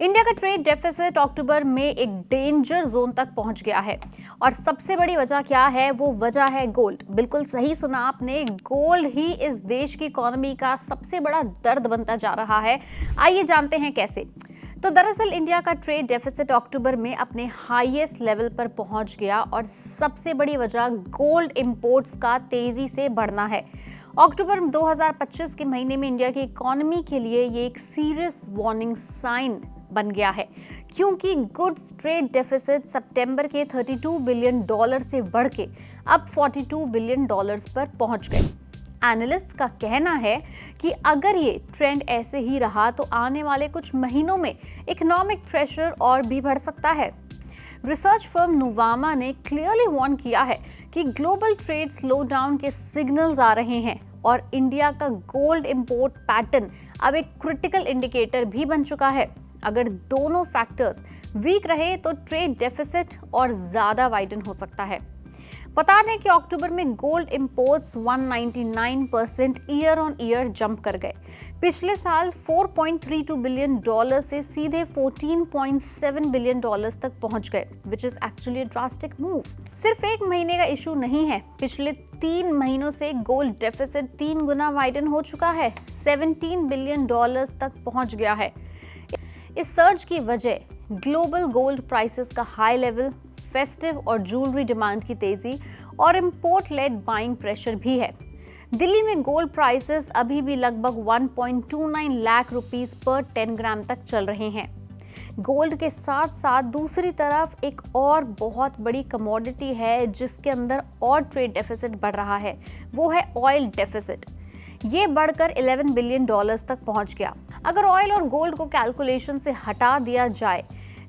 India का trade deficit अक्टूबर में एक डेंजर जोन तक पहुंच गया है और सबसे बड़ी वजह क्या है? वो वजह है गोल्ड। बिल्कुल सही सुना आपने, गोल्ड ही इस देश की इकोनॉमी का सबसे बड़ा दर्द बनता जा रहा है। आइए जानते हैं कैसे। तो दरअसल इंडिया का ट्रेड डेफिसिट अक्टूबर में अपने हाईएस्ट लेवल पर पहुंच गया और सबसे बड़ी वजह गोल्ड इंपोर्ट्स का तेजी से बढ़ना है। अक्टूबर 2025 के महीने में इंडिया की इकोनॉमी के लिए ये एक सीरियस वार्निंग साइन बन गया है, क्योंकि गुड्स ट्रेड डेफिसिट सितंबर के $32 बिलियन से बढ़ के अब $42 बिलियन पर पहुंच गए। एनालिस्ट्स का कहना है कि अगर ये ट्रेंड ऐसे ही रहा तो आने वाले कुछ महीनों में इकोनॉमिक प्रेशर और भी बढ़ सकता है। रिसर्च फर्म नुवामा ने क्लियरली वार्न किया है कि ग्लोबल ट्रेड स्लो डाउन के सिग्नल्स आ रहे हैं और इंडिया का गोल्ड इंपोर्ट पैटर्न अब एक क्रिटिकल इंडिकेटर भी बन चुका है। अगर दोनों फैक्टर्स वीक रहे तो ट्रेड डेफिसिट और ज्यादा वाइडन हो सकता है। बता दें कि अक्टूबर में gold imports 199% year on year jump कर गए। पिछले साल $4.32 बिलियन से सीधे $14.7 बिलियन तक पहुंच गए, which is actually a drastic move. सिर्फ एक महीने का इशू नहीं है, पिछले 3 महीनों से गोल्ड डेफिसिट 3 गुना वाइडन हो चुका है, $17 बिलियन तक पहुंच गया है। इस सर्ज की वजह ग्लोबल गोल्ड प्राइसेस का हाई लेवल, फेस्टिव और ज्वेलरी डिमांड की तेजी और इंपोर्ट लेड बाइंग प्रेशर भी है। दिल्ली में गोल्ड प्राइसेस अभी भी लगभग 1.29 लाख रुपीस पर 10 ग्राम तक चल रहे हैं। गोल्ड के साथ साथ दूसरी तरफ एक और बहुत बड़ी कमोडिटी है जिसके अंदर और ट्रेड डेफिसिट बढ़ रहा है, वो है ऑयल डेफिसिट। ये बढ़कर $11 बिलियन तक पहुंच गया। अगर ऑयल और गोल्ड को कैलकुलेशन से हटा दिया जाए,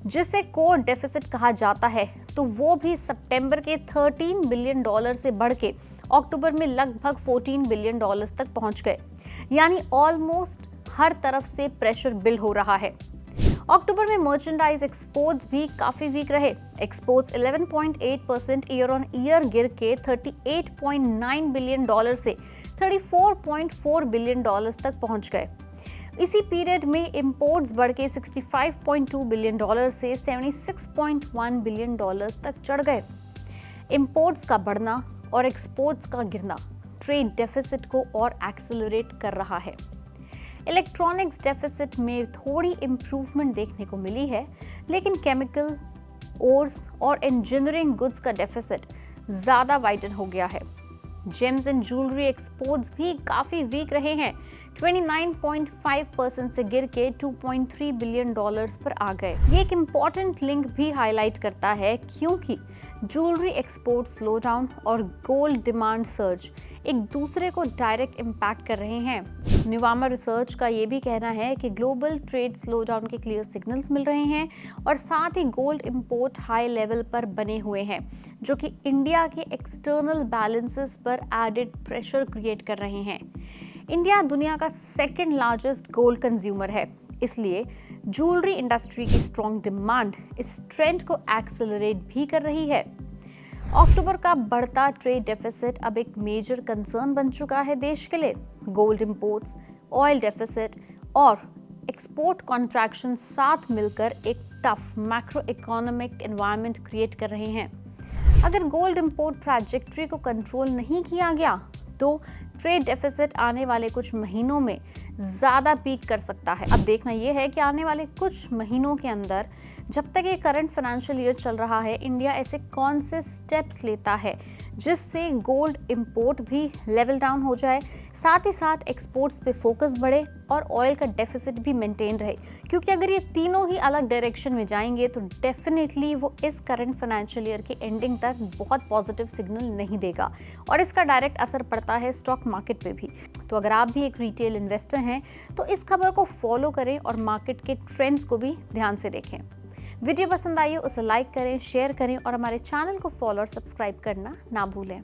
जिसे कोर डेफिसिट कहा जाता है, तो वो भी सितंबर के $13 बिलियन से बढ़ के अक्टूबर में लगभग $14 बिलियन तक पहुंच गए। यानी ऑलमोस्ट हर तरफ से प्रेशर बिल्ड हो रहा है। अक्टूबर में मर्चेंडाइज एक्सपोर्ट्स भी काफी वीक रहे। एक्सपोर्ट्स 11.8% ईयर ऑन ईयर गिर के $38.9 बिलियन से $34.4 बिलियन तक पहुंच गए। इसी पीरियड में इंपोर्ट्स बढ़ के $65.2 बिलियन से $76.1 बिलियन तक चढ़ गए। इंपोर्ट्स का बढ़ना और एक्सपोर्ट्स का गिरना ट्रेड डेफिसिट को और एक्सेलरेट कर रहा है। इलेक्ट्रॉनिक्स डेफिसिट में थोड़ी इंप्रूवमेंट देखने को मिली है, लेकिन केमिकल, ओर्स और इंजीनियरिंग गुड्स का डेफिसिट ज्यादा वाइडन हो गया है। जेम्स एंड ज्वेलरी एक्सपोर्ट्स भी काफी वीक रहे हैं, 29.5% से गिर के $2.3 बिलियन पर आ गए। ये एक इम्पॉर्टेंट लिंक भी हाईलाइट करता है, क्योंकि ज्वेलरी एक्सपोर्ट स्लो डाउन और गोल्ड डिमांड सर्ज एक दूसरे को डायरेक्ट इम्पैक्ट कर रहे हैं। नुवामा रिसर्च का ये भी कहना है कि ग्लोबल ट्रेड स्लो डाउन के क्लियर सिग्नल्स मिल रहे हैं और साथ ही गोल्ड इंपोर्ट हाई लेवल पर बने हुए हैं, जो कि इंडिया के एक्सटर्नल बैलेंसेस पर एडेड प्रेशर क्रिएट कर रहे हैं। इंडिया दुनिया का सेकंड लार्जेस्ट गोल्ड कंज्यूमर है, इसलिए ज्वेलरी इंडस्ट्री की स्ट्रॉन्ग डिमांड इस ट्रेंड को एक्सेलरेट भी कर रही है। अक्टूबर का बढ़ता ट्रेड डेफिसिट अब एक मेजर कंसर्न बन चुका है देश के लिए। गोल्ड इंपोर्ट्स, ऑयल डेफिसिट और एक्सपोर्ट कॉन्ट्रैक्शन साथ मिलकर एक tough macro economic environment create कर रहे हैं। अगर गोल्ड इंपोर्ट ट्रैजेक्टरी को कंट्रोल नहीं किया गया तो ट्रेड डेफिसिट आने वाले कुछ महीनों में ज़्यादा पीक कर सकता है। अब देखना यह है कि आने वाले कुछ महीनों के अंदर, जब तक ये करंट फाइनेंशियल ईयर चल रहा है, इंडिया ऐसे कौन से स्टेप्स लेता है जिससे गोल्ड इंपोर्ट भी लेवल डाउन हो जाए, साथ ही साथ एक्सपोर्ट्स पे फोकस बढ़े और ऑयल का डेफिसिट भी मेंटेन रहे। क्योंकि अगर ये तीनों ही अलग डायरेक्शन में जाएंगे तो डेफिनेटली वो इस करंट फाइनेंशियल ईयर के एंडिंग तक बहुत पॉजिटिव सिग्नल नहीं देगा और इसका डायरेक्ट असर पड़ता है स्टॉक मार्केट पे भी। तो अगर आप भी एक रिटेल इन्वेस्टर हैं तो इस खबर को फॉलो करें और मार्केट के ट्रेंड्स को भी ध्यान से देखें। वीडियो पसंद आई हो उसे लाइक करें, शेयर करें और हमारे चैनल को फॉलो और सब्सक्राइब करना ना भूलें।